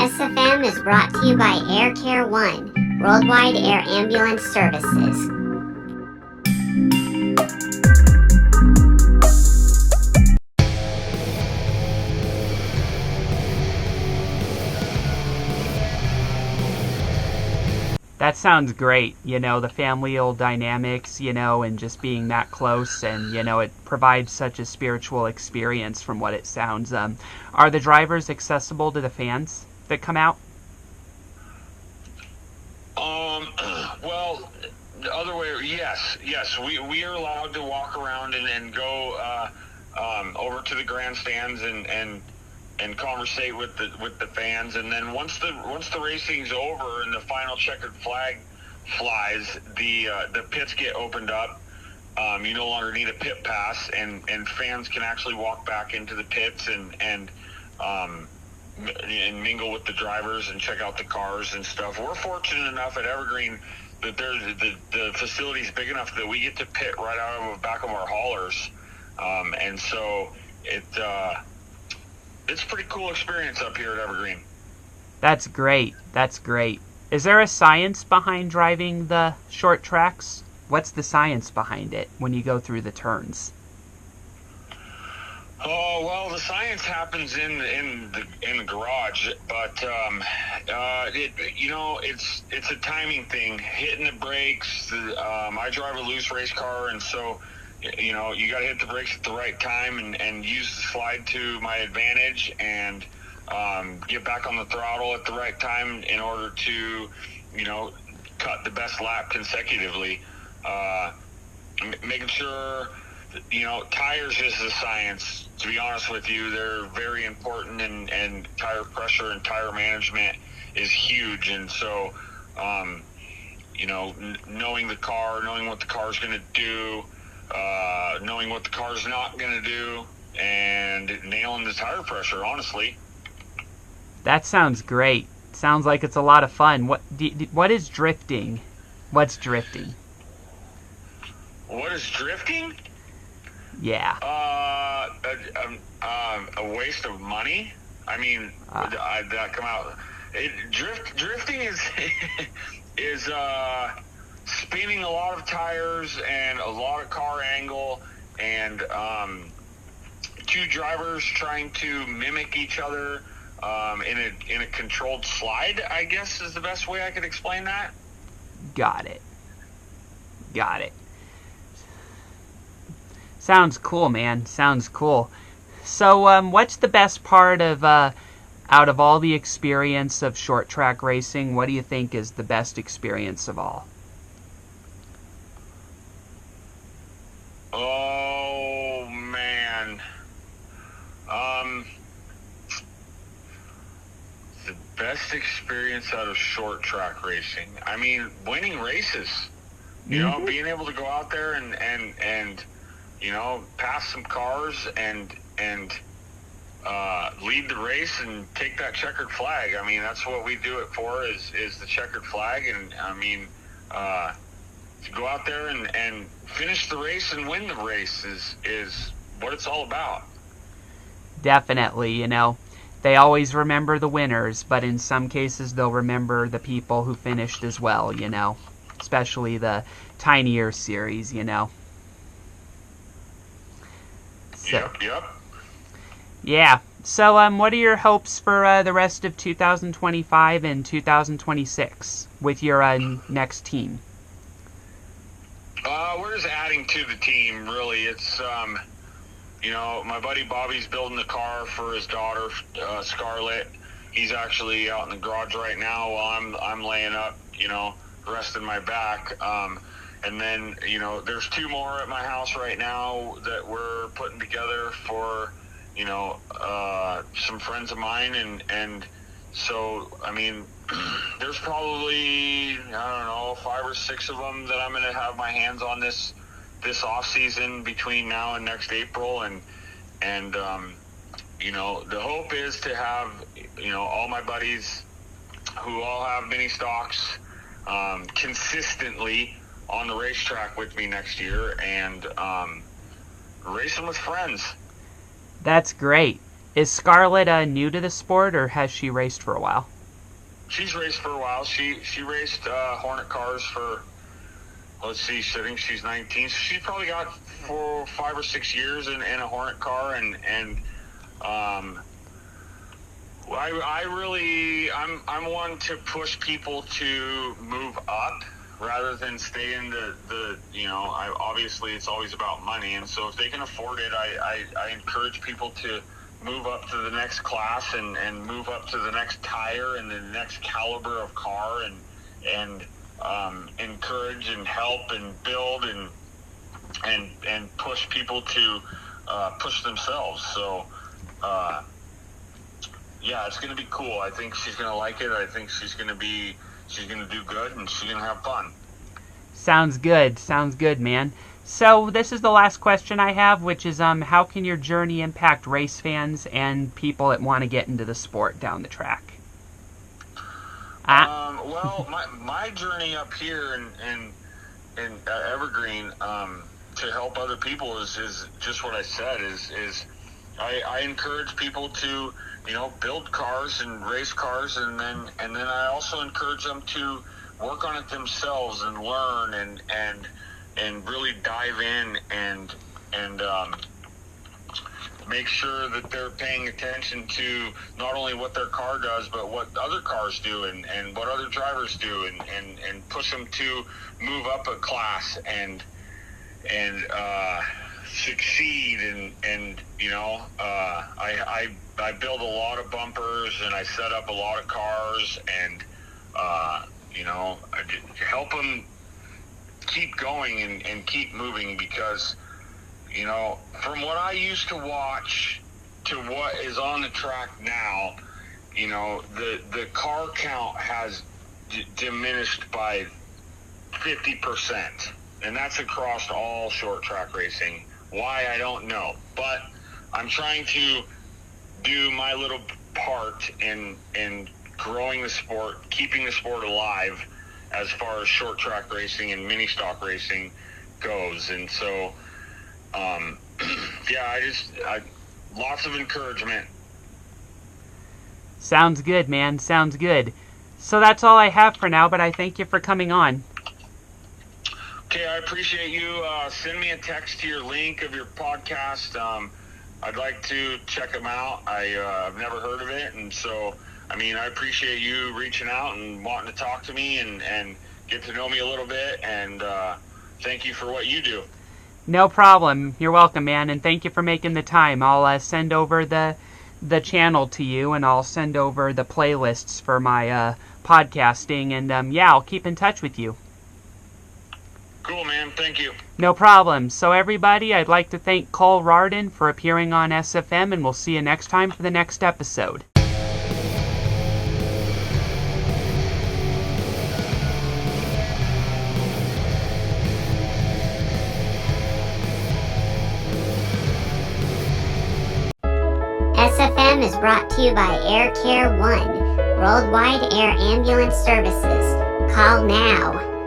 SFM is brought to you by Air Care One, Worldwide Air Ambulance Services. That sounds great, the familial dynamics, and just being that close, and, it provides such a spiritual experience from what it sounds. Are the drivers accessible to the fans that come out? Well, the other way, yes, we are allowed to walk around and go over to the grandstands and conversate with the fans, and then once the racing's over and the final checkered flag flies, the pits get opened up. You no longer need a pit pass, and fans can actually walk back into the pits and mingle with the drivers and check out the cars and stuff. We're fortunate enough at Evergreen that the facility's big enough that we get to pit right out of the back of our haulers, and so it's a pretty cool experience up here at Evergreen. That's great. Is there a science behind driving the short tracks? What's the science behind it when you go through the turns? Oh, well, the science happens in the garage, but it's a timing thing. Hitting the brakes. I drive a loose race car, and so you got to hit the brakes at the right time and use the slide to my advantage, and get back on the throttle at the right time in order to cut the best lap consecutively. Making sure tires is the science. To be honest with you, they're very important, and tire pressure and tire management is huge. And so, knowing the car, knowing what the car's going to do, knowing what the car's not going to do, and nailing the tire pressure, honestly. That sounds great. Sounds like it's a lot of fun. What is drifting? What's drifting? What is drifting? Yeah. A waste of money. I mean, that come out. Drifting is is spinning a lot of tires and a lot of car angle, and two drivers trying to mimic each other in a controlled slide, I guess, is the best way I could explain that. Got it. Sounds cool, man. Sounds cool. So, what's the best part of, out of all the experience of short track racing, what do you think is the best experience of all? Oh, man. The best experience out of short track racing. I mean, winning races. Being able to go out there and pass some cars and lead the race and take that checkered flag. I mean, that's what we do it for, is the checkered flag. And I mean, to go out there and finish the race and win the race is what it's all about. Definitely, they always remember the winners, but in some cases they'll remember the people who finished as well, especially the tinier series, So, Yep. Yeah. So, what are your hopes for the rest of 2025 and 2026 with your next team? We're just adding to the team, really. It's, my buddy Bobby's building the car for his daughter, Scarlett. He's actually out in the garage right now while I'm laying up, resting my back. And then, there's two more at my house right now that we're putting together for, some friends of mine. And so, I mean, there's probably, 5 or 6 of them that I'm going to have my hands on this off season between now and next April. And the hope is to have, all my buddies who all have mini stocks, consistently on the racetrack with me next year, and racing with friends. That's great. Is Scarlett new to the sport, or has she raced for a while? she's raced for a while. She raced Hornet cars for, let's see, I think she's 19. So she's probably got 5 or 6 years in a Hornet car, and I'm one to push people to move up rather than stay in the obviously it's always about money, and so if they can afford it, I encourage people to move up to the next class and move up to the next tire and the next caliber of car, and encourage and help and build and push people to push themselves. So yeah, it's going to be cool. I think she's going to like it. I think she's going to do good, and she's going to have fun. Sounds good, man. So this is the last question I have, which is how can your journey impact race fans and people that want to get into the sport down the track? Well, my journey up here in Evergreen to help other people is just what I said. Is I encourage people to build cars and race cars, and then I also encourage them to work on it themselves and learn and really dive in and make sure that they're paying attention to not only what their car does, but what other cars do and what other drivers do, and push them to move up a class and succeed. And I build a lot of bumpers, and I set up a lot of cars, and I help them keep going and keep moving, because from what I used to watch to what is on the track now, the car count has diminished by 50%, and that's across all short track racing. Why, I don't know, but I'm trying to do my little part in growing the sport, keeping the sport alive as far as short track racing and mini stock racing goes. And so yeah, I lots of encouragement. Sounds good, man. Sounds good. So that's all I have for now, but I thank you for coming on. Okay, I appreciate you. Send me a text to your link of your podcast. I'd like to check them out. I've never heard of it, and so I appreciate you reaching out and wanting to talk to me and get to know me a little bit, and thank you for what you do. No problem. You're welcome, man, and thank you for making the time. I'll send over the channel to you, and I'll send over the playlists for my podcasting, and I'll keep in touch with you. Cool, man. Thank you. No problem. So everybody, I'd like to thank Cole Rarden for appearing on SFM, and we'll see you next time for the next episode. SFM is brought to you by Air Care 1, Worldwide Air Ambulance Services. Call now.